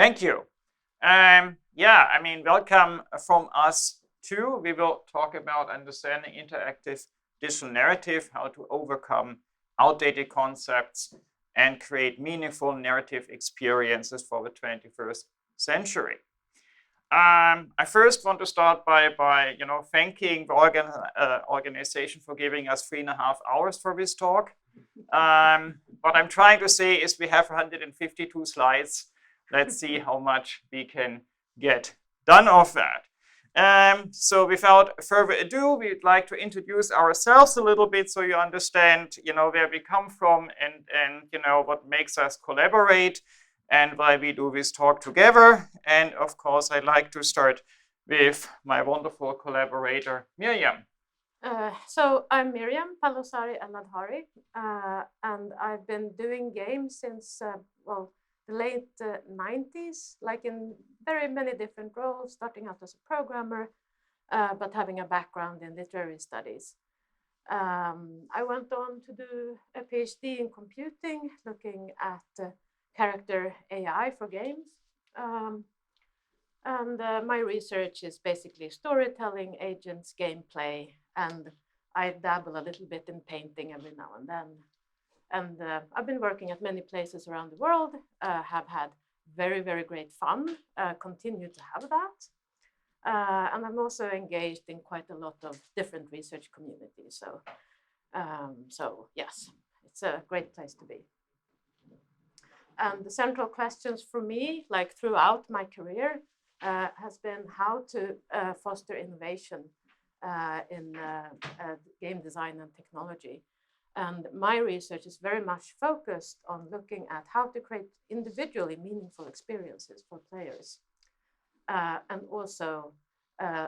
Thank you. Welcome from us too. We will talk about understanding interactive digital narrative, how to overcome outdated concepts and create meaningful narrative experiences for the 21st century. I first want to start by thanking the organization for giving us 3.5 hours for this talk. What I'm trying to say is we have 152 slides. Let's see how much we can get done of that. So without further ado, we'd like to introduce ourselves a little bit so you understand, where we come from and what makes us collaborate and why we do this talk together. And of course, I'd like to start with my wonderful collaborator, Mirjam. So I'm Mirjam Eladhari, and I've been doing games since, the late 90s, like in very many different roles, starting out as a programmer, but having a background in literary studies. I went on to do a PhD in computing, looking at character AI for games. My research is basically storytelling, agents, gameplay, and I dabble a little bit in painting every now and then. And I've been working at many places around the world, have had very, very great fun, continue to have that. And I'm also engaged in quite a lot of different research communities. So yes, it's a great place to be. And the central questions for me, like throughout my career, has been how to foster innovation in game design and technology. And my research is very much focused on looking at how to create individually meaningful experiences for players. And also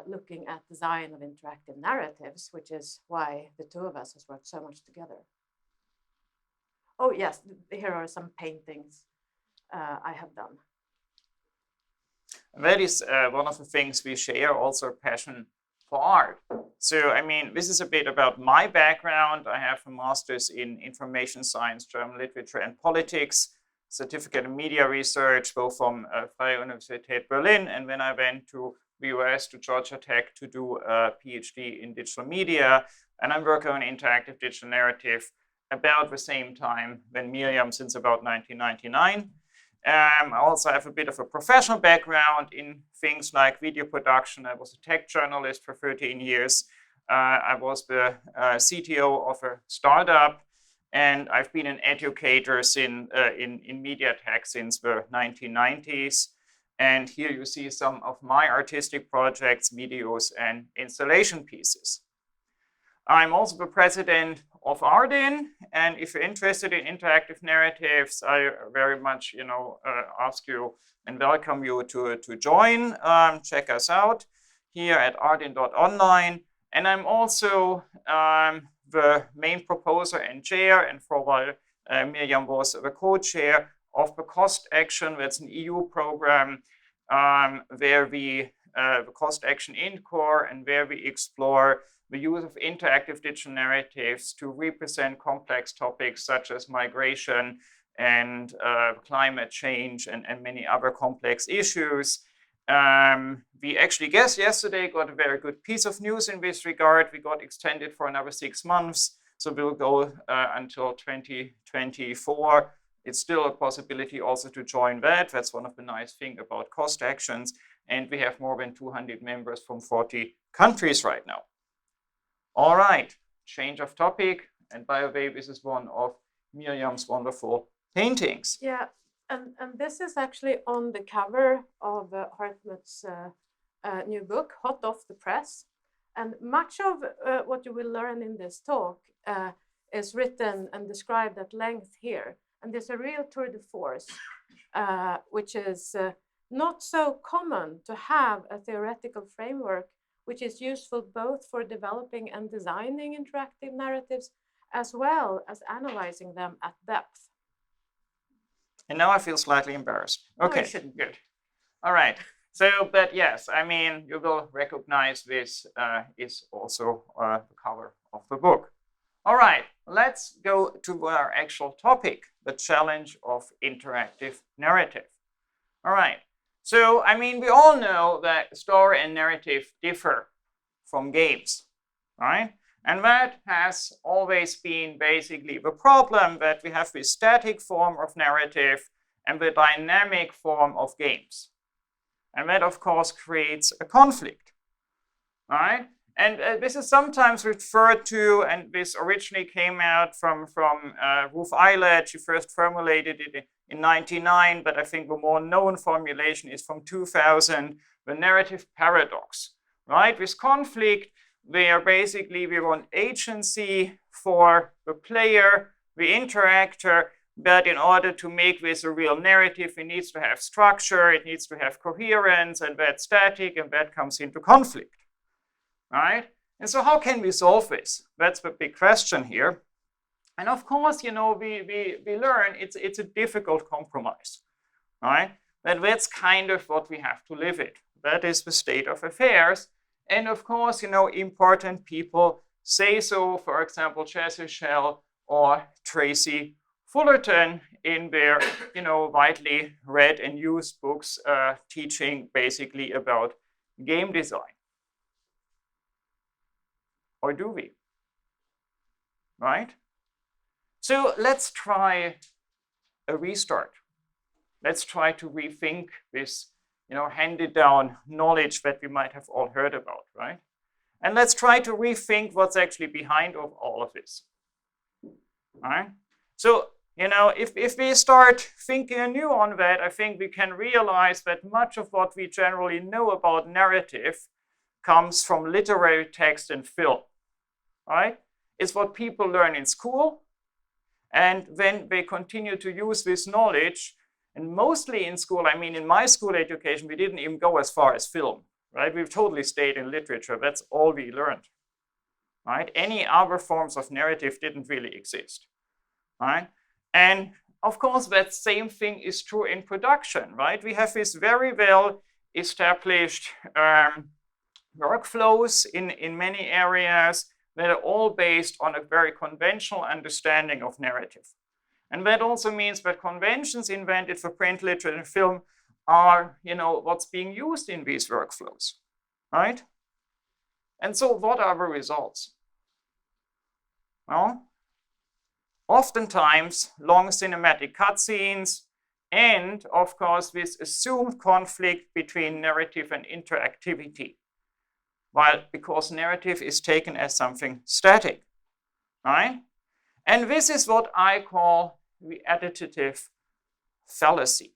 looking at design of interactive narratives, which is why the two of us has worked so much together. Oh yes, here are some paintings I have done. That is one of the things we share, also a passion for art. So, this is a bit about my background. I have a master's in information science, German literature and politics, certificate in media research, both from Freie Universität Berlin, and then I went to the US, to Georgia Tech, to do a PhD in digital media, and I'm working on interactive digital narrative about the same time when Mirjam, since about 1999. I also have a bit of a professional background in things like video production. I was a tech journalist for 13 years. I was the CTO of a startup, and I've been an educator in media tech since the 1990s. And here you see some of my artistic projects, videos, and installation pieces. I'm also the president of Arden, and if you're interested in interactive narratives, I very much, ask you and welcome you to join. Check us out here at arden.online. And I'm also the main proposer and chair, and for a while, Mirjam was the co-chair of the Cost Action. That's an EU program where we, the Cost Action in core, and where we explore the use of interactive digital narratives to represent complex topics such as migration and climate change and many other complex issues. We actually, yesterday got a very good piece of news in this regard. We got extended for another 6 months, so we'll go until 2024. It's still a possibility also to join that. That's one of the nice things about Cost Actions. And we have more than 200 members from 40 countries right now. All right, change of topic. And by the way, this is one of Mirjam's wonderful paintings. Yeah, and this is actually on the cover of Hartmut's new book, hot off the press. And much of what you will learn in this talk is written and described at length here. And there's a real tour de force, which is not so common to have a theoretical framework which is useful both for developing and designing interactive narratives, as well as analyzing them at depth. And now I feel slightly embarrassed. Okay, no, you shouldn't. Good. All right. So, but yes, you will recognize this is also the cover of the book. All right, let's go to our actual topic, the challenge of interactive narrative. All right. So, I mean, we all know that story and narrative differ from games, right? And that has always been basically the problem, that we have the static form of narrative and the dynamic form of games. And that, of course, creates a conflict, right? And this is sometimes referred to, and this originally came out from Ruth Eilert. She first formulated it in 1999, but I think the more known formulation is from 2000, the narrative paradox, right? This conflict where basically we want agency for the player, the interactor, but in order to make this a real narrative, it needs to have structure, it needs to have coherence, and that's static, and that comes into conflict, right? And so how can we solve this? That's the big question here. And of course, you know, we learn it's a difficult compromise, right? But that's kind of what we have to live with. That is the state of affairs. And of course, you know, important people say so, for example, Jesse Schell or Tracy Fullerton in their, you know, widely read and used books teaching basically about game design. Or do we? Right? So let's try a restart. Let's try to rethink this, you know, handed down knowledge that we might have all heard about, right? And let's try to rethink what's actually behind of all of this. All right? So, you know, if we start thinking anew on that, I think we can realize that much of what we generally know about narrative comes from literary text and film, right? It's what people learn in school, and then they continue to use this knowledge. And mostly in school, I mean, in my school education, we didn't even go as far as film, right? We've totally stayed in literature. That's all we learned, right? Any other forms of narrative didn't really exist, right? And of course, that same thing is true in production, right? We have this very well established workflows in many areas that are all based on a very conventional understanding of narrative. And that also means that conventions invented for print, literature, and film are, you know, what's being used in these workflows, right? And so what are the results? Well, oftentimes long cinematic cutscenes and, of course, this assumed conflict between narrative and interactivity. Because narrative is taken as something static, right? And this is what I call the additive fallacy.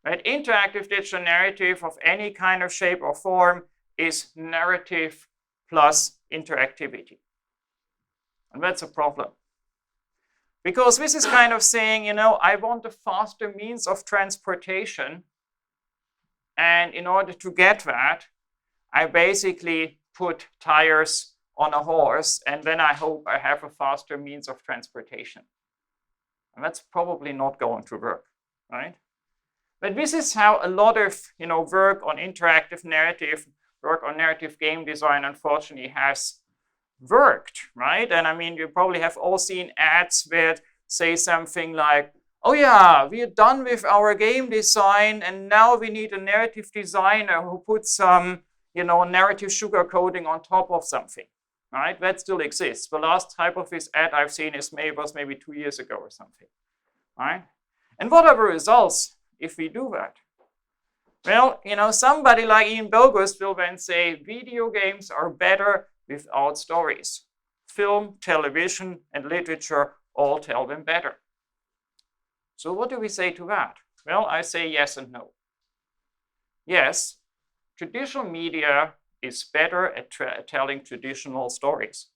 Right? Interactive digital narrative of any kind of shape or form is narrative plus interactivity. And that's a problem. Because this is kind of saying, you know, I want a faster means of transportation. And in order to get that, I basically put tires on a horse, and then I hope I have a faster means of transportation. And that's probably not going to work, right? But this is how a lot of, you know, work on interactive narrative, work on narrative game design, unfortunately, has worked, right? And I mean, you probably have all seen ads that say something like, oh yeah, we are done with our game design, and now we need a narrative designer who puts some, you know, narrative sugarcoating on top of something, right? That still exists. The last type of this ad I've seen was maybe 2 years ago or something, right? And what are the results if we do that? Well, you know, somebody like Ian Bogost will then say video games are better without stories. Film, television, and literature all tell them better. So what do we say to that? Well, I say yes and no. Yes, traditional media is better at telling traditional stories,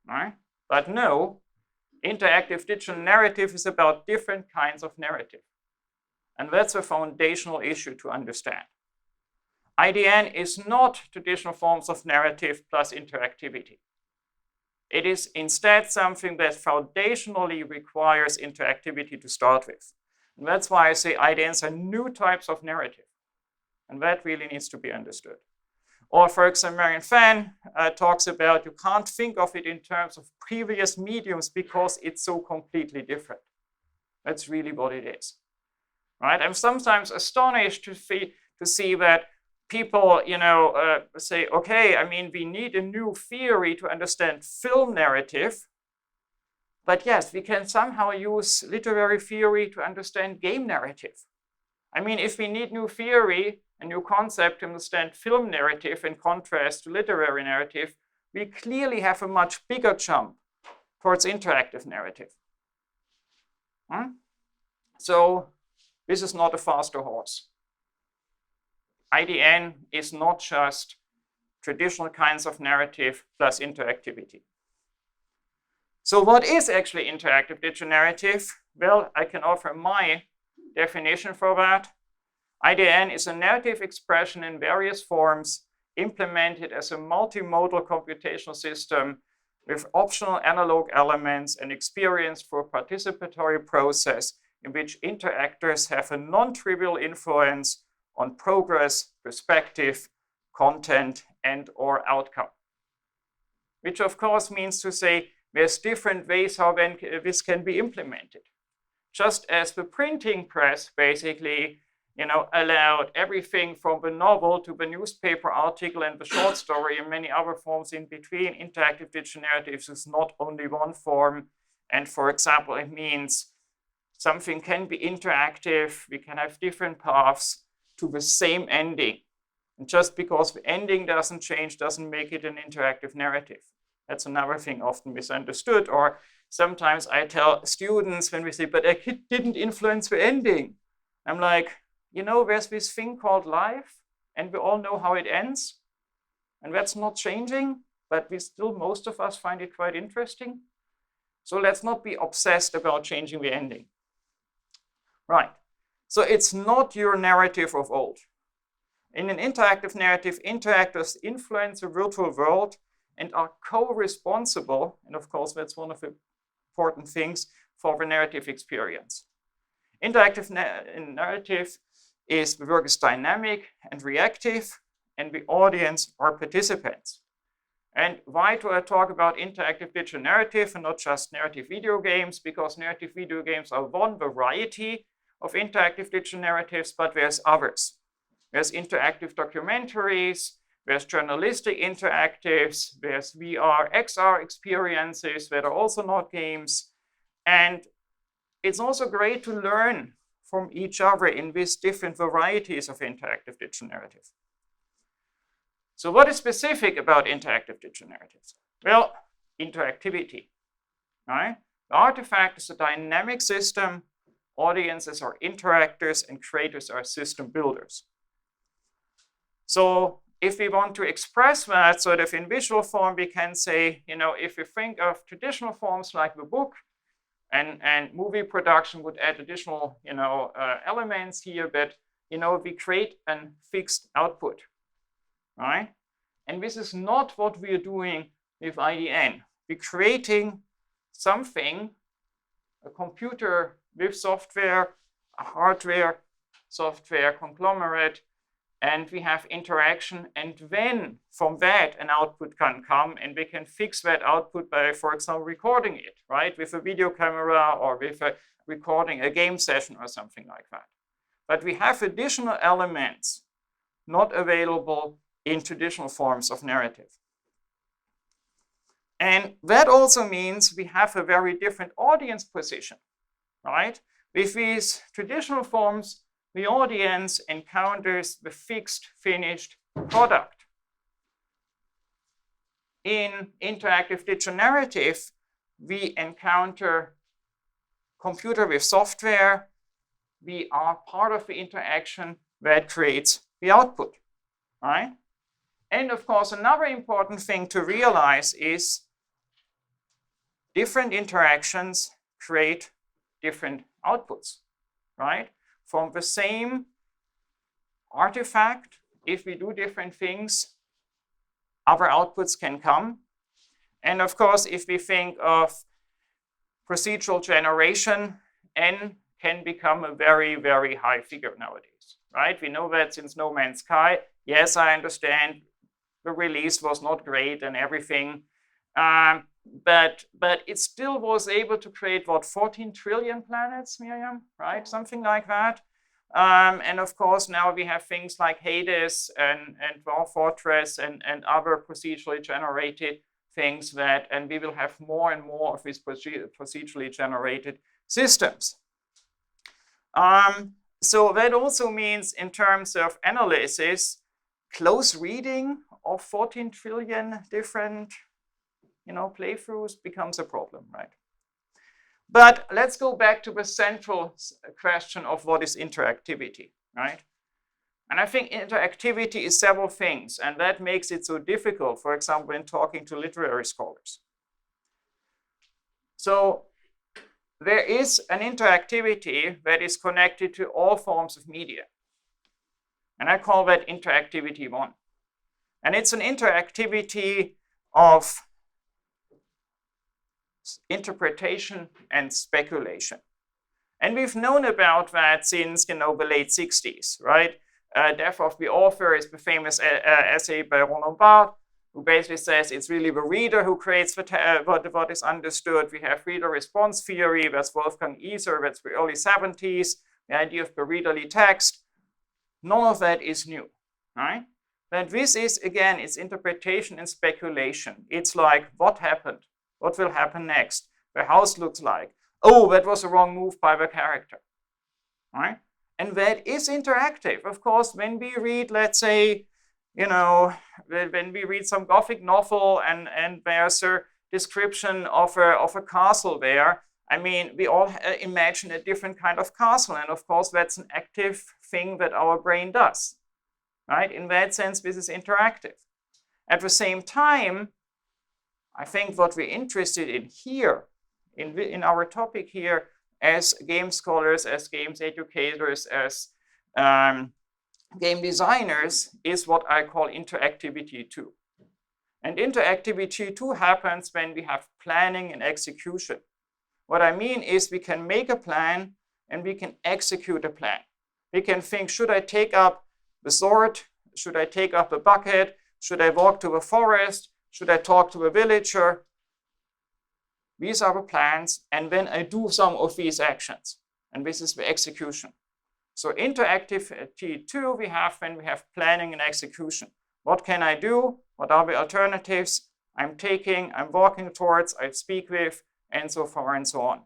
right? But no, interactive digital narrative is about different kinds of narrative. And that's a foundational issue to understand. IDN is not traditional forms of narrative plus interactivity. It is instead something that foundationally requires interactivity to start with. And that's why I say IDNs are new types of narrative. And that really needs to be understood. Or for example, Marian Fan talks about you can't think of it in terms of previous mediums because it's so completely different. That's really what it is. right? I'm sometimes astonished to see that people, say, okay, I mean, we need a new theory to understand film narrative, but yes, we can somehow use literary theory to understand game narrative. I mean, if we need new theory, a new concept to understand film narrative in contrast to literary narrative, we clearly have a much bigger jump towards interactive narrative. So this is not a faster horse. IDN is not just traditional kinds of narrative plus interactivity. So what is actually interactive digital narrative? Well, I can offer my definition for that. IDN is a narrative expression in various forms implemented as a multimodal computational system with optional analog elements and experience for a participatory process in which interactors have a non-trivial influence on progress, perspective, content, and/or outcome. Which of course means to say there's different ways how this can be implemented. Just as the printing press basically allowed everything from the novel to the newspaper article and the short story and many other forms in between, interactive digital narratives is not only one form. And for example, it means something can be interactive, we can have different paths to the same ending. And just because the ending doesn't change doesn't make it an interactive narrative. That's another thing often misunderstood. Or sometimes I tell students when we say, but it didn't influence the ending. I'm like, there's this thing called life, and we all know how it ends. And that's not changing, but most of us find it quite interesting. So let's not be obsessed about changing the ending. Right. So it's not your narrative of old. In an interactive narrative, interactors influence the virtual world and are co-responsible, and of course that's one of the important things, for the narrative experience. Interactive narrative is the work is dynamic and reactive, and the audience are participants. And why do I talk about interactive digital narrative and not just narrative video games? Because narrative video games are one variety of interactive digital narratives, but there's others. There's interactive documentaries, there's journalistic interactives, there's VR, XR experiences that are also not games. And it's also great to learn from each other in these different varieties of interactive digital narrative. So what is specific about interactive digital narratives? Well, interactivity. Right? The artifact is a dynamic system. Audiences are interactors and creators are system builders. So if we want to express that sort of in visual form, we can say, if we think of traditional forms like the book, and movie production would add additional, elements here, but, we create a fixed output, right? And this is not what we are doing with IDN. We're creating something, a computer with software, a hardware, software conglomerate, and we have interaction, and then from that an output can come, and we can fix that output by, for example, recording it, right, with a video camera or with recording a game session or something like that. But we have additional elements not available in traditional forms of narrative. And that also means we have a very different audience position, right? With these traditional forms, the audience encounters the fixed, finished product. In interactive digital narrative, we encounter computer with software. We are part of the interaction that creates the output, right? And of course, another important thing to realize is different interactions create different outputs, right? From the same artifact, if we do different things, other outputs can come. And of course, if we think of procedural generation, N can become a very, very high figure nowadays, right? We know that since No Man's Sky. Yes, I understand the release was not great and everything, but it still was able to create, what, 14 trillion planets, Mirjam, right? Something like that. And of course, now we have things like Hades and Dwarf Fortress and other procedurally generated things and we will have more and more of these procedurally generated systems. So that also means in terms of analysis, close reading of 14 trillion different, playthroughs becomes a problem, right? But let's go back to the central question of what is interactivity, right? And I think interactivity is several things, and that makes it so difficult, for example, in talking to literary scholars. So there is an interactivity that is connected to all forms of media. And I call that interactivity 1. And it's an interactivity of interpretation and speculation. And we've known about that since, the late 60s, right? Death of the Author is the famous essay by Roland Barthes, who basically says it's really the reader who creates what is understood. We have reader response theory, that's Wolfgang Iser, that's the early 70s, the idea of the readerly text. None of that is new, right? But this is, again, it's interpretation and speculation. It's like, what happened? What will happen next? The house looks like. Oh, that was a wrong move by the character, right? And that is interactive. Of course, when we read, let's say, when we read some Gothic novel and there's a description of a castle there, I mean, we all imagine a different kind of castle. And of course, that's an active thing that our brain does, right? In that sense, this is interactive. At the same time, I think what we're interested in here, in our topic here, as game scholars, as games educators, as game designers, is what I call interactivity 2. And interactivity 2 happens when we have planning and execution. What I mean is we can make a plan and we can execute a plan. We can think, should I take up the sword? Should I take up the bucket? Should I walk to the forest? Should I talk to a villager? These are the plans, and then I do some of these actions, and this is the execution. So interactivity 2 we have when we have planning and execution. What can I do? What are the alternatives I'm taking, I'm walking towards, I speak with, and so far and so on.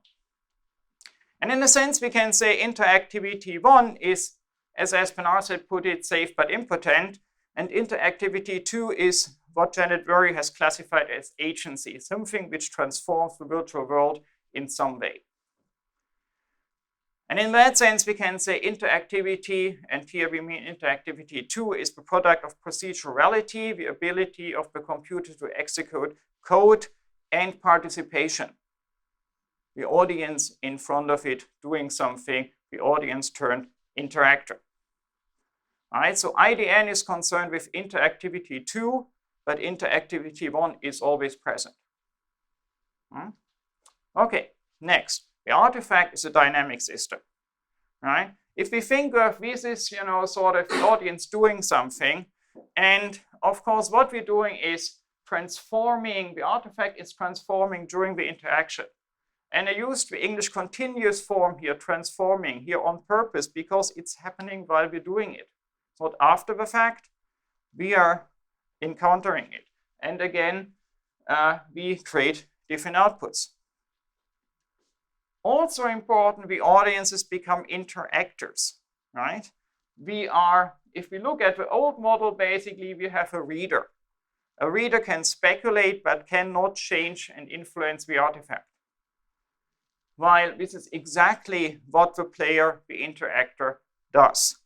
And in a sense, we can say interactivity 1 is, as Espinarz had put it, safe but impotent, and interactivity 2 is what Janet Murray has classified as agency, something which transforms the virtual world in some way. And in that sense, we can say interactivity, and here we mean interactivity 2, is the product of procedurality, the ability of the computer to execute code, and participation. The audience in front of it doing something, the audience turned interactor. All right, so IDN is concerned with interactivity 2, but interactivity 1 is always present. Okay, next. The artifact is a dynamic system, right? If we think of this is, sort of the audience doing something, and of course what we're doing is transforming, the artifact is transforming during the interaction. And I used the English continuous form here, transforming, here on purpose, because it's happening while we're doing it. So after the fact, we are encountering it. And again, we create different outputs. Also important, the audiences become interactors, right? If we look at the old model, basically we have a reader. A reader can speculate, but cannot change and influence the artifact. While this is exactly what the player, the interactor, does.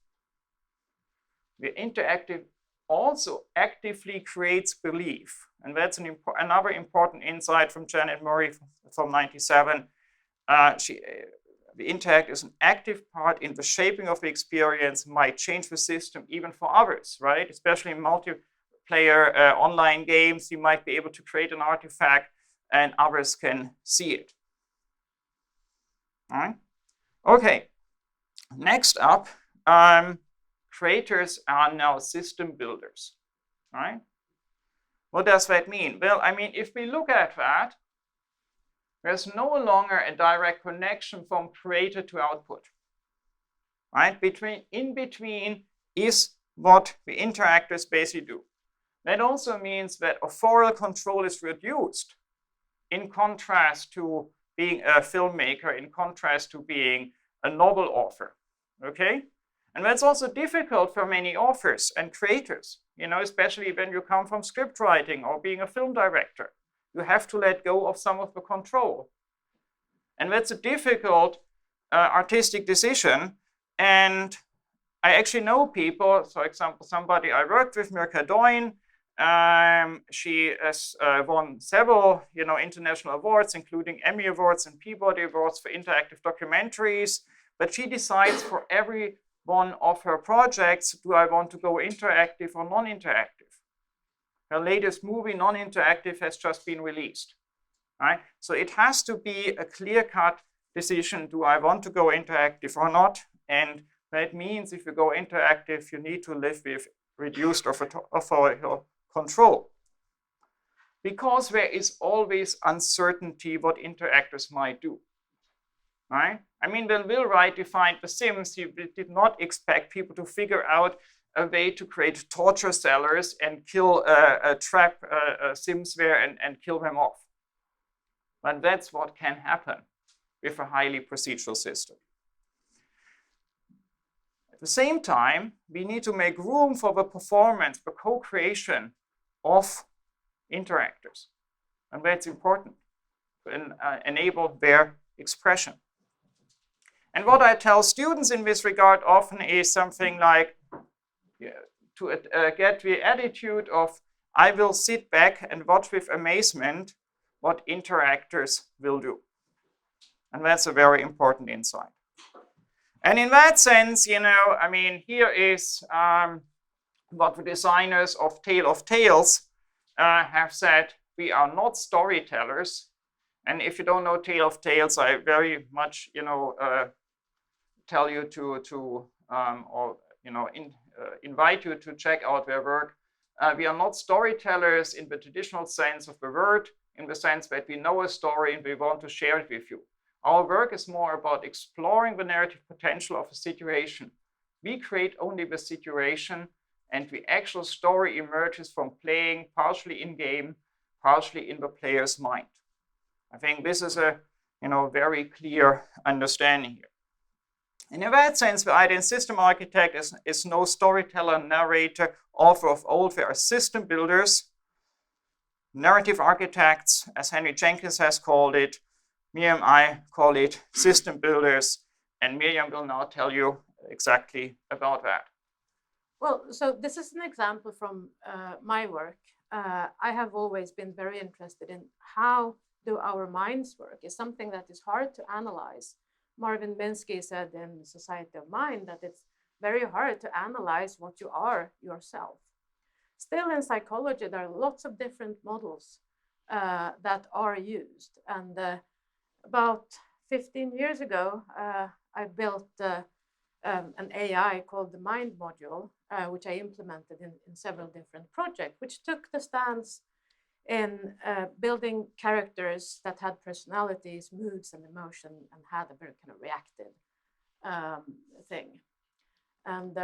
The interactive also actively creates belief. And that's another important insight from Janet Murray from 97. The interact is an active part in the shaping of the experience, might change the system even for others, right? Especially in multiplayer online games, you might be able to create an artifact and others can see it. All right. Okay, next up, creators are now system builders, right? What does that mean? Well, I mean, if we look at that, there's no longer a direct connection from creator to output. right? In between is what the interactors basically do. That also means that authorial control is reduced in contrast to being a filmmaker, in contrast to being a novel author, okay? And that's also difficult for many authors and creators, you know, especially when you come from script writing or being a film director. You have to let go of some of the control. And that's a difficult artistic decision. And I actually know people, for example, somebody I worked with, Mirka Doyne, she has won several, you know, international awards, including Emmy Awards and Peabody Awards for interactive documentaries. But she decides for every one of her projects, do I want to go interactive or non-interactive? Her latest movie, Non-Interactive, has just been released. Right? So it has to be a clear-cut decision, do I want to go interactive or not? And that means if you go interactive, you need to live with reduced authorial control. Because there is always uncertainty what interactors might do. Right? I mean, when Will Wright defined The Sims, he did not expect people to figure out a way to create torture cellars and kill trap Sims there and kill them off. But that's what can happen with a highly procedural system. At the same time, we need to make room for the performance, the co-creation of interactors. And that's important to enable their expression. And what I tell students in this regard often is something like, to get the attitude of, I will sit back and watch with amazement what interactors will do. And that's a very important insight. And in that sense, you know, I mean, here is what the designers of Tale of Tales have said. We are not storytellers. And if you don't know Tale of Tales, I very much, you know, tell you invite you to check out their work. We are not storytellers in the traditional sense of the word, in the sense that we know a story and we want to share it with you. Our work is more about exploring the narrative potential of a situation. We create only the situation, and the actual story emerges from playing partially in-game, partially in the player's mind. I think this is a, you know, very clear understanding here. And in that sense, the idea in system architect is no storyteller, narrator, author of old. They are system builders, narrative architects, as Henry Jenkins has called it. Mirjam, I call it system builders. And Mirjam will now tell you exactly about that. Well, so this is an example from my work. I have always been very interested in how do our minds work. It's something that is hard to analyze. Marvin Minsky said in Society of Mind that it's very hard to analyze what you are yourself. Still, in psychology, there are lots of different models that are used. And about 15 years ago, I built an AI called the Mind Module, which I implemented in several different projects, which took the stance in building characters that had personalities, moods, and emotion, and had a very kind of reactive thing. And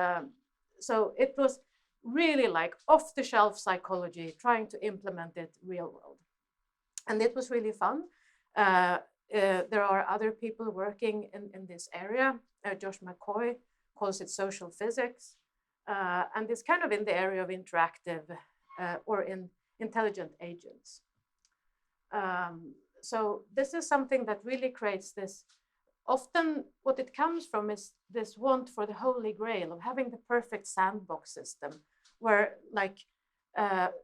so it was really like off-the-shelf psychology, trying to implement it real world. And it was really fun. There are other people working in this area. Josh McCoy calls it social physics. And it's kind of in the area of interactive or in intelligent agents. So this is something that really creates this. Often what it comes from is this want for the holy grail of having the perfect sandbox system where like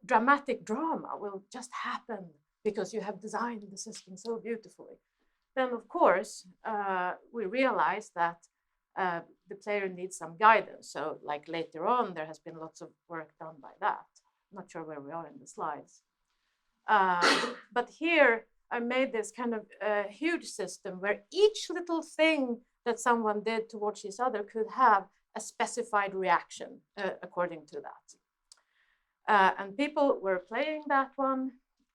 dramatic drama will just happen because you have designed the system so beautifully. Then of course, we realize that the player needs some guidance. So like later on, there has been lots of work done by that. I'm not sure where we are in the slides. But here I made this kind of huge system where each little thing that someone did towards each other could have a specified reaction according to that. And people were playing that one,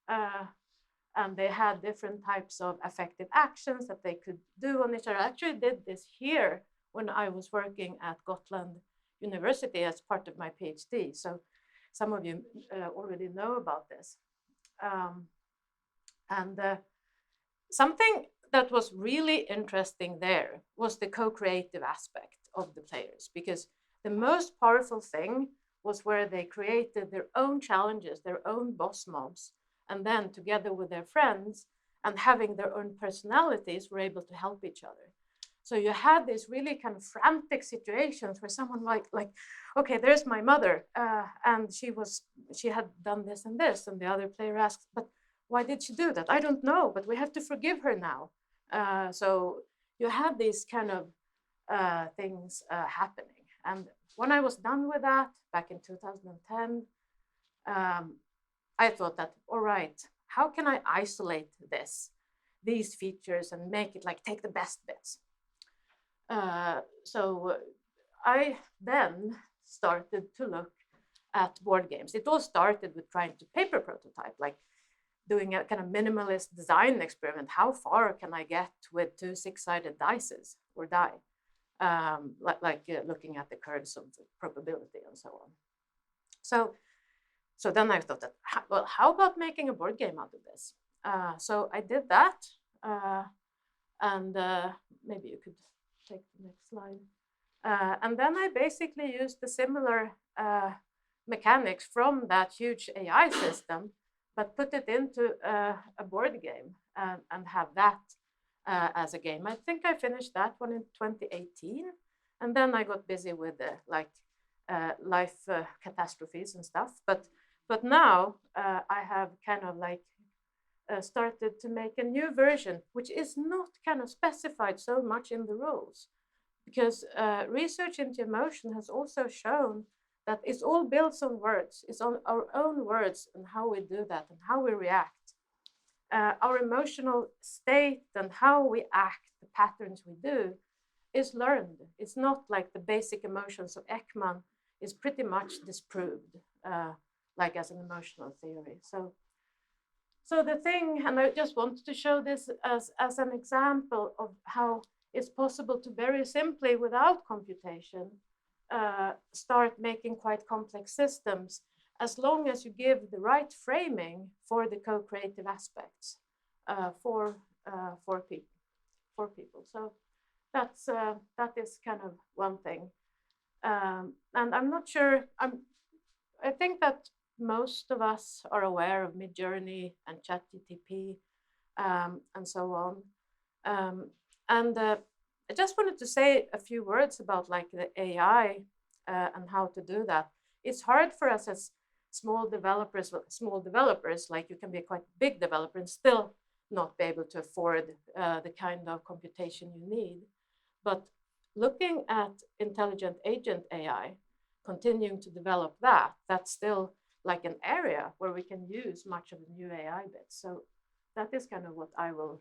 and they had different types of affective actions that they could do on each other. I actually did this here when I was working at Gotland University as part of my PhD. So some of you already know about this. Something that was really interesting there was the co-creative aspect of the players, because the most powerful thing was where they created their own challenges, their own boss mobs, and then together with their friends and having their own personalities were able to help each other. So you had these really kind of frantic situations where someone like, okay, there's my mother, and she had done this and this, and the other player asks, but why did she do that? I don't know, but we have to forgive her now. So you had these kind of things happening. And when I was done with that back in 2010, I thought that, all right, how can I isolate these features and make it like take the best bits? So I then started to look at board games. It all started with trying to paper prototype, like doing a kind of minimalist design experiment. How far can I get with 2 6-sided dices or die? Looking at the curves of the probability and so on. So then I thought that, well, how about making a board game out of this? So I did that, and maybe you could take the next slide. And then I basically used the similar mechanics from that huge AI system, but put it into a board game and have that as a game. I think I finished that one in 2018, and then I got busy with life catastrophes and stuff. But now I have kind of started to make a new version, which is not kind of specified so much in the rules, because research into emotion has also shown that it's all built on words. It's on our own words and how we do that and how we react. Our emotional state and how we act, the patterns we do, is learned. It's not like the basic emotions of Ekman is pretty much disproved, like as an emotional theory. So the thing, and I just wanted to show this as an example of how it's possible to very simply, without computation, start making quite complex systems, as long as you give the right framing for the co-creative aspects for people. So that is kind of one thing. And I'm not sure, I think that most of us are aware of Midjourney and ChatGPT and so on. I just wanted to say a few words about like the AI and how to do that. It's hard for us as small developers, like you can be a quite big developer and still not be able to afford the kind of computation you need. But looking at intelligent agent AI, continuing to develop that, that's still like an area where we can use much of the new AI bits. So that is kind of what I will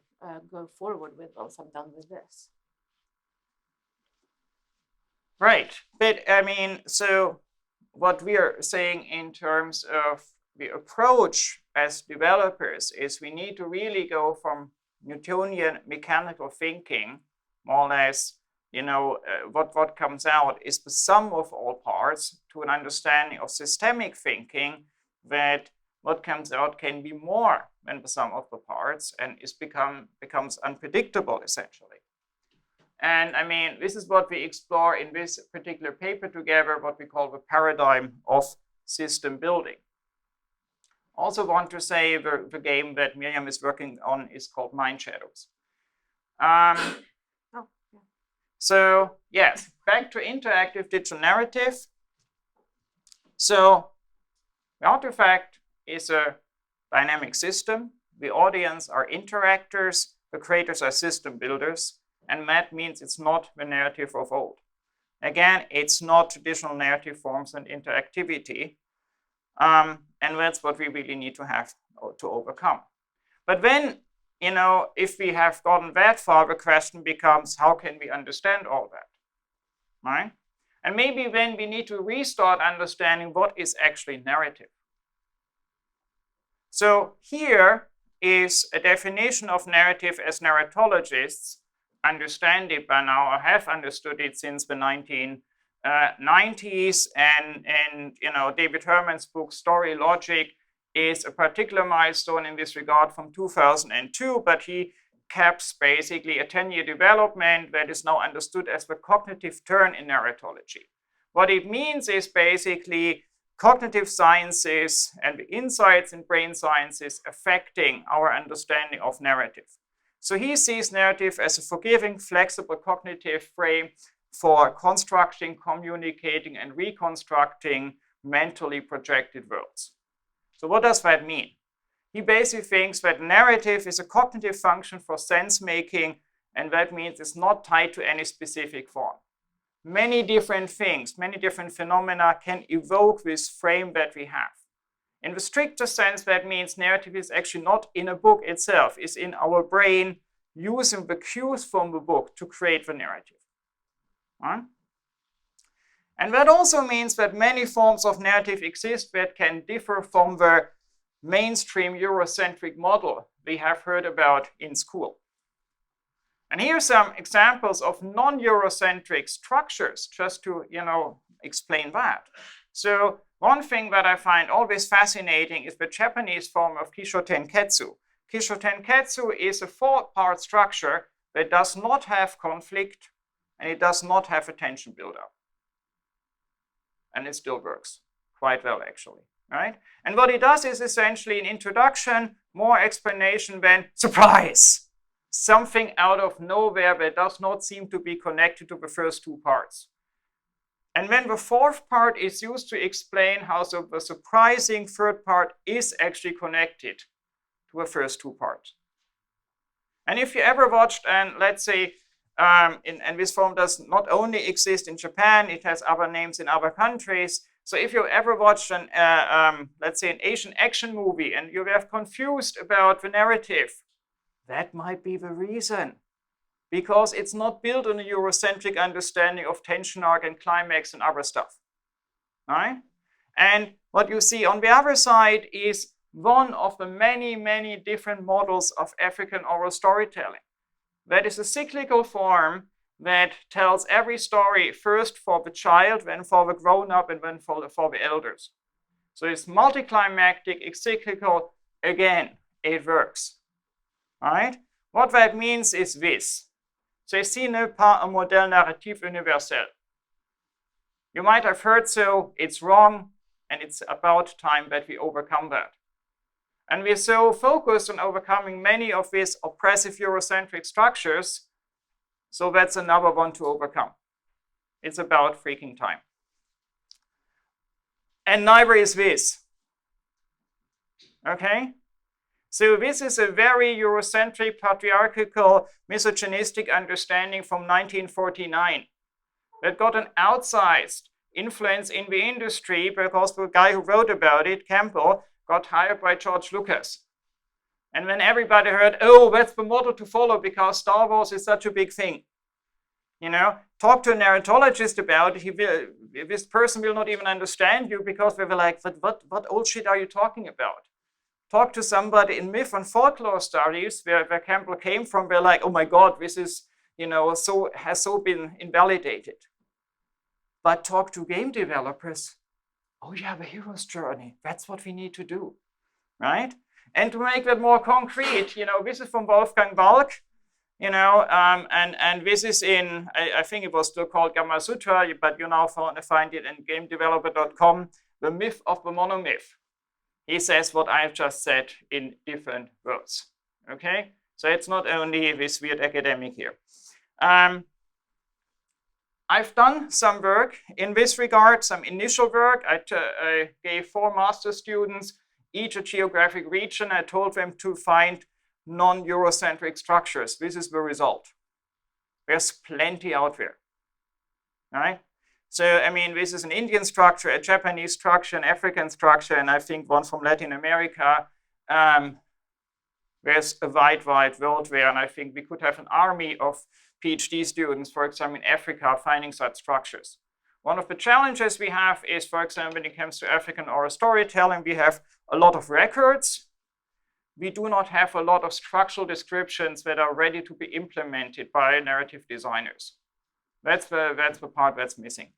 go forward with once I'm done with this. Right, but I mean, so what we are saying in terms of the approach as developers is we need to really go from Newtonian mechanical thinking, more or less, you know, what comes out is the sum of all parts, to an understanding of systemic thinking that what comes out can be more than the sum of the parts and becomes unpredictable, essentially. And I mean, this is what we explore in this particular paper together, what we call the paradigm of system building. Also want to say the game that Mirjam is working on is called Mind Shadows. So yes, back to interactive digital narrative. So the artifact is a dynamic system. The audience are interactors. The creators are system builders. And that means it's not the narrative of old. Again, it's not traditional narrative forms and interactivity. And that's what we really need to have to overcome. But then, you know, if we have gotten that far, the question becomes, how can we understand all that, right? And maybe then we need to restart understanding what is actually narrative. So here is a definition of narrative as narratologists understand it by now, or have understood it since the 1990s, and David Herman's book Story Logic is a particular milestone in this regard from 2002, but he caps basically a 10-year development that is now understood as the cognitive turn in narratology. What it means is basically cognitive sciences and the insights in brain sciences affecting our understanding of narrative. So he sees narrative as a forgiving, flexible cognitive frame for constructing, communicating, and reconstructing mentally projected worlds. So what does that mean? He basically thinks that narrative is a cognitive function for sense making, and that means it's not tied to any specific form. Many different things, many different phenomena can evoke this frame that we have. In the stricter sense, that means narrative is actually not in a book itself, it's in our brain using the cues from the book to create the narrative. Right? And that also means that many forms of narrative exist that can differ from the mainstream Eurocentric model we have heard about in school. And here are some examples of non-Eurocentric structures, just to explain that. So one thing that I find always fascinating is the Japanese form of Kishotenketsu. Kishotenketsu is a 4-part structure that does not have conflict and it does not have a tension buildup. And it still works quite well, actually. Right? And what it does is essentially an introduction, more explanation, then surprise! Something out of nowhere that does not seem to be connected to the first 2 parts. And then the 4th part is used to explain how the surprising 3rd part is actually connected to the first 2 parts. And if you ever watched, and let's say, and this form does not only exist in Japan, it has other names in other countries. So if you ever watched let's say an Asian action movie and you were confused about the narrative, that might be the reason. Because it's not built on a Eurocentric understanding of tension arc and climax and other stuff. Right? And what you see on the other side is one of the many, many different models of African oral storytelling. That is a cyclical form that tells every story first for the child, then for the grown-up, and then for the elders. So it's multiclimactic, it's cyclical. Again, it works. Right? What that means is this. Ceci n'est pas un modèle narratif universel. You might have heard so, it's wrong, and it's about time that we overcome that. And we're so focused on overcoming many of these oppressive Eurocentric structures, so that's another one to overcome. It's about freaking time. And neither is this. Okay? So this is a very Eurocentric, patriarchal, misogynistic understanding from 1949 that got an outsized influence in the industry because the guy who wrote about it, Campbell, got hired by George Lucas. And when everybody heard, oh, that's the model to follow because Star Wars is such a big thing. Talk to a narratologist about it, this person will not even understand you because they were like, what old shit are you talking about? Talk to somebody in myth and folklore studies where Campbell came from, they're like, oh my God, this is, has so been invalidated. But talk to game developers, oh yeah, the hero's journey, that's what we need to do, right? And to make that more concrete, this is from Wolfgang Balk, and this is in, I think it was still called Gamma Sutra, but you now find it in gamedeveloper.com, the myth of the monomyth. He says what I've just said in different words, okay? So it's not only this weird academic here. I've done some work in this regard, some initial work. I gave 4 master students, each a geographic region. I told them to find non-Eurocentric structures. This is the result. There's plenty out there, right? So, this is an Indian structure, a Japanese structure, an African structure, and I think one from Latin America. There's a wide world there, and I think we could have an army of PhD students, for example, in Africa, finding such structures. One of the challenges we have is, for example, when it comes to African oral storytelling, we have a lot of records, we do not have a lot of structural descriptions that are ready to be implemented by narrative designers. That's the part that's missing.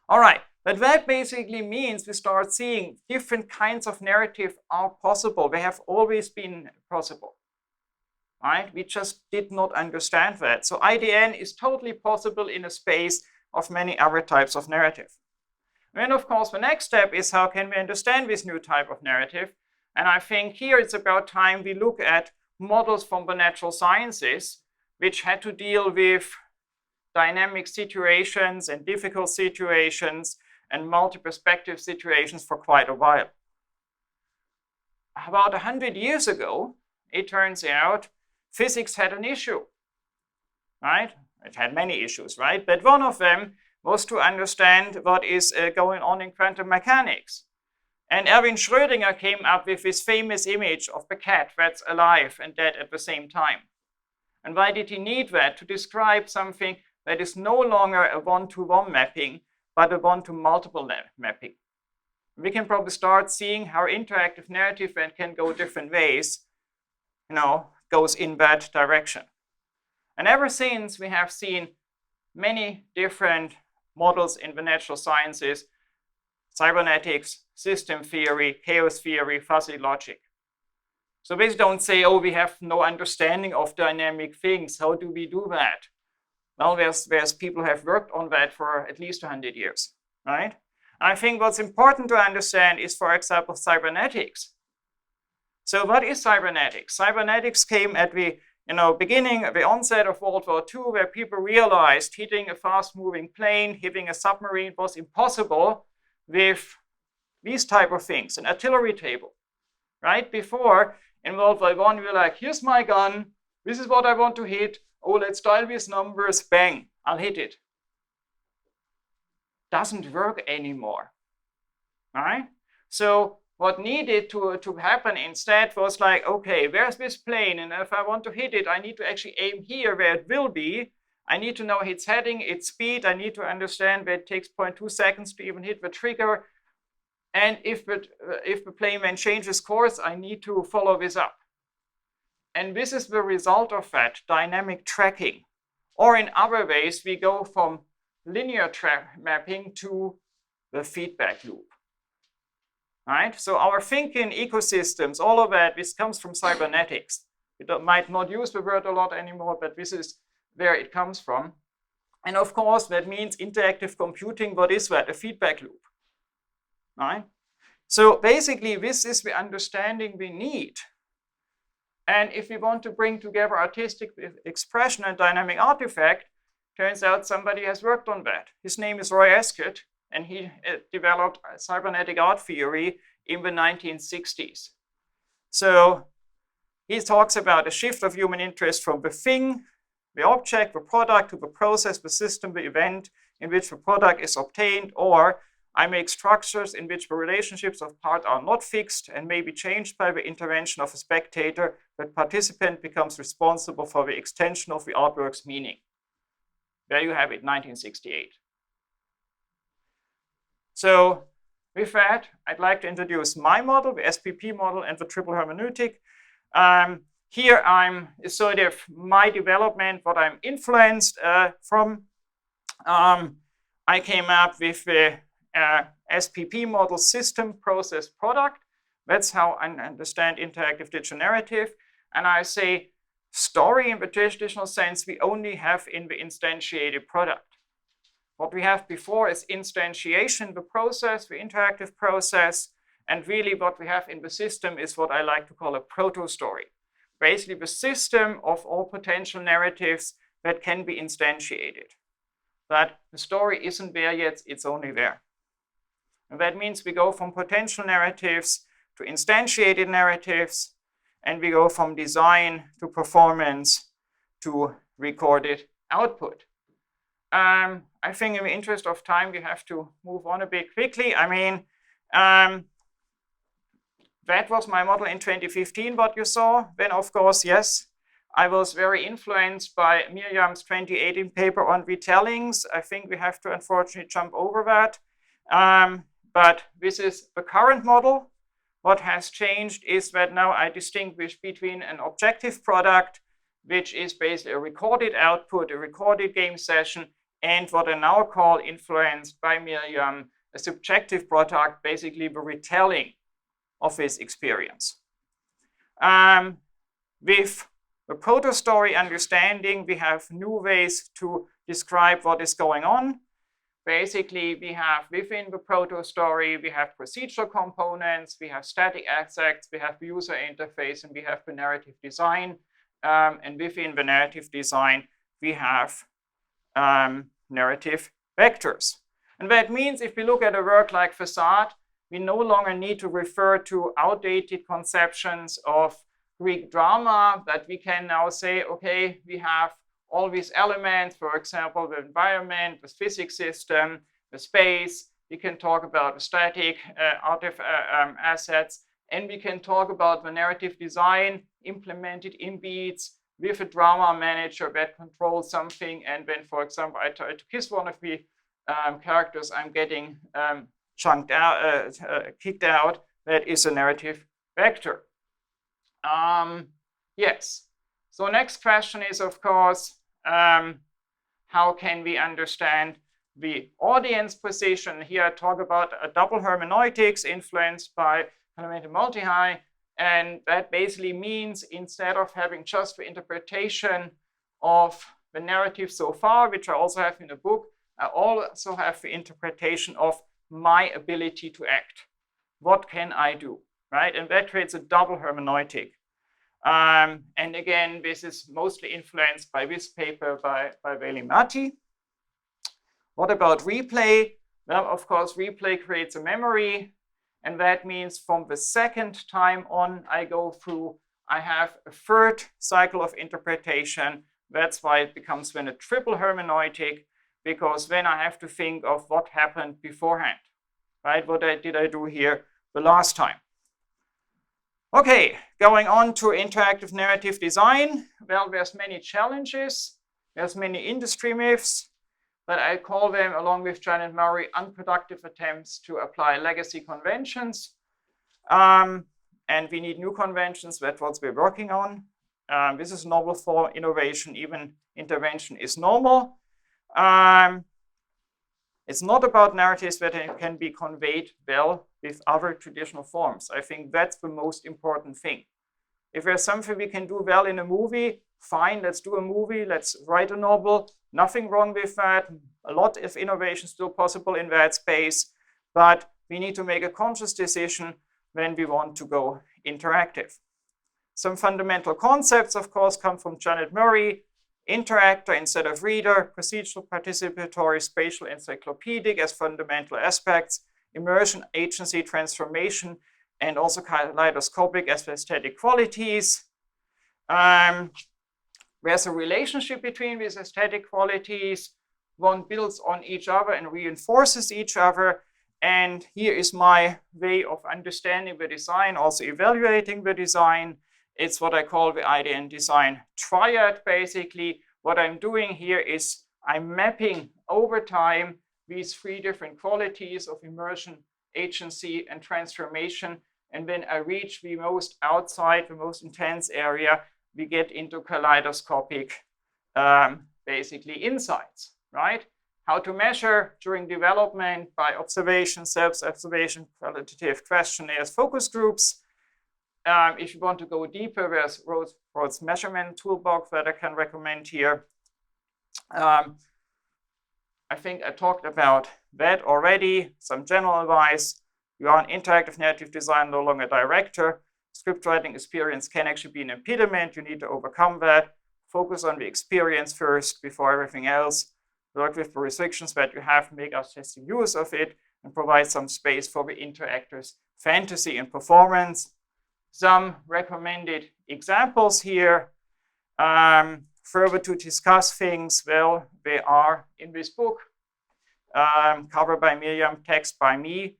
All right, but that basically means we start seeing different kinds of narrative are possible. They have always been possible, right? We just did not understand that. So IDN is totally possible in a space of many other types of narrative. And then, of course, the next step is how can we understand this new type of narrative? And I think here it's about time we look at models from the natural sciences, which had to deal with dynamic situations and difficult situations and multi-perspective situations for quite a while. About 100 years ago, it turns out physics had an issue, right? It had many issues, right? But one of them was to understand what is going on in quantum mechanics. And Erwin Schrödinger came up with this famous image of the cat that's alive and dead at the same time. And why did he need that? To describe something that is no longer a one-to-one mapping, but a one-to-multiple mapping. We can probably start seeing how interactive narrative can go different ways, goes in that direction. And ever since, we have seen many different models in the natural sciences: cybernetics, system theory, chaos theory, fuzzy logic. So please don't say, oh, we have no understanding of dynamic things. How do we do that? Well, there's people who have worked on that for at least 100 years, right? I think what's important to understand is, for example, cybernetics. So what is cybernetics? Cybernetics came at the beginning, the onset of World War II, where people realized hitting a fast-moving plane, hitting a submarine was impossible with these type of things, an artillery table, right? Before, in World War I, we were like, here's my gun, this is what I want to hit, oh, let's dial these numbers, bang, I'll hit it. Doesn't work anymore, right? So what needed to happen instead was like, okay, where's this plane? And if I want to hit it, I need to actually aim here where it will be. I need to know its heading, its speed. I need to understand that it takes 0.2 seconds to even hit the trigger. And if the plane then changes course, I need to follow this up. And this is the result of that, dynamic tracking. Or in other ways, we go from linear mapping to the feedback loop. Right? So our thinking ecosystems, all of that, this comes from cybernetics. We might not use the word a lot anymore, but this is where it comes from. And of course, that means interactive computing. What is that? A feedback loop. Right? So basically, this is the understanding we need. And if we want to bring together artistic expression and dynamic artifact, turns out somebody has worked on that. His name is Roy Ascott, and he developed cybernetic art theory in the 1960s. So he talks about a shift of human interest from the thing, the object, the product, to the process, the system, the event in which the product is obtained, or I make structures in which the relationships of parts are not fixed and may be changed by the intervention of a spectator, but participant becomes responsible for the extension of the artwork's meaning. There you have it, 1968. So with that, I'd like to introduce my model, the SPP model, and the triple hermeneutic. Here I'm sort of my development, what I'm influenced from. I came up with the SPP model, system, process, product. That's how I understand interactive digital narrative. And I say story in the traditional sense we only have in the instantiated product. What we have before is instantiation, the process, the interactive process, and really what we have in the system is what I like to call a proto-story. Basically the system of all potential narratives that can be instantiated. But the story isn't there yet, it's only there. And that means we go from potential narratives to instantiated narratives, and we go from design to performance to recorded output. I think in the interest of time, we have to move on a bit quickly. I mean, that was my model in 2015, what you saw. Then, of course, yes, I was very influenced by Mirjam's 2018 paper on retellings. I think we have to unfortunately jump over that. But this is the current model, What has changed is that now I distinguish between an objective product, which is basically a recorded output, a recorded game session, and what I now call, influenced by Mirjam, a subjective product, basically the retelling of his experience. With the proto-story understanding, we have new ways to describe what is going on. Basically, we have within the proto-story, we have procedural components, we have static aspects, we have the user interface, and we have the narrative design. And within the narrative design, we have narrative vectors. And that means if we look at a work like Facade, we no longer need to refer to outdated conceptions of Greek drama, but we can now say, okay, we have all these elements, for example, the environment, the physics system, the space. We can talk about the static assets, and we can talk about the narrative design implemented in beats with a drama manager that controls something. And when, for example, I try to kiss one of the characters, I'm getting kicked out. That is a narrative vector. Yes. So next question is, of course, how can we understand the audience position? Here I talk about a double hermeneutics influenced by fundamental multi-high. And that basically means instead of having just the interpretation of the narrative so far, which I also have in the book, I also have the interpretation of my ability to act. What can I do, right? And that creates a double hermeneutic. And again, this is mostly influenced by this paper by Veli-Matti. What about replay? Well, of course, replay creates a memory. And that means from the second time on I go through, I have a third cycle of interpretation. That's why it becomes then a triple hermeneutic, because then I have to think of what happened beforehand, right? What did I do here the last time? Okay, going on to interactive narrative design. Well, there's many challenges. There's many industry myths, but I call them, along with Janet Murray, unproductive attempts to apply legacy conventions. And we need new conventions. That's what we're working on. This is novel for innovation. Even intervention is normal. It's not about narratives that can be conveyed well with other traditional forms. I think that's the most important thing. If there's something we can do well in a movie, fine, let's do a movie, let's write a novel. Nothing wrong with that. A lot of innovation still possible in that space, but we need to make a conscious decision when we want to go interactive. Some fundamental concepts, of course, come from Janet Murray. Interactor instead of reader, procedural, participatory, spatial, encyclopedic as fundamental aspects, immersion, agency, transformation, and also kaleidoscopic as aesthetic qualities. There's a relationship between these aesthetic qualities. One builds on each other and reinforces each other. And here is my way of understanding the design, also evaluating the design. It's what I call the idea and design triad, basically. What I'm doing here is I'm mapping over time these three different qualities of immersion, agency, and transformation. And when I reach the most outside, the most intense area, we get into kaleidoscopic, basically, insights, right? How to measure during development by observation, self-observation, qualitative questionnaires, focus groups. If you want to go deeper, there's Rhodes measurement toolbox that I can recommend here. I think I talked about that already. Some general advice. You are an interactive narrative design, no longer a director. Script writing experience can actually be an impediment. You need to overcome that. Focus on the experience first before everything else. Work with the restrictions that you have, make artistic use of it, and provide some space for the interactor's fantasy and performance. Some recommended examples here. Further to discuss things, well, they are in this book. Cover by Mirjam, text by me.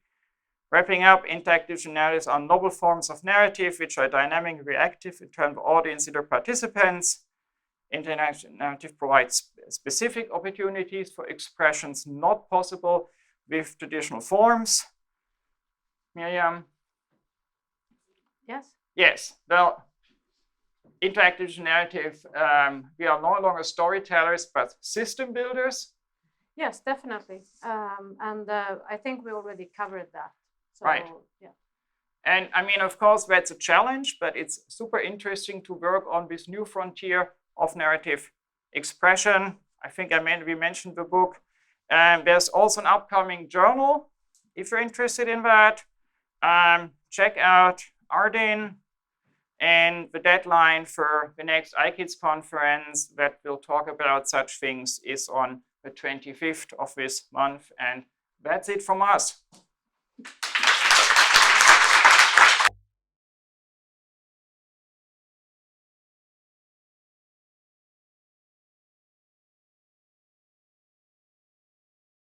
Wrapping up, interactive narratives are novel forms of narrative which are dynamic and reactive in terms of audience and participants. Interactive narrative provides specific opportunities for expressions not possible with traditional forms. Mirjam. Yes. Yes. Well, interactive narrative, we are no longer storytellers, but system builders. Yes, definitely. And I think we already covered that. So, Right. Yeah. And I mean, of course, that's a challenge, but it's super interesting to work on this new frontier of narrative expression. I think we mentioned the book. There's also an upcoming journal. If you're interested in that, check out Ardin. And the deadline for the next iKids conference that will talk about such things is on the 25th of this month. And that's it from us.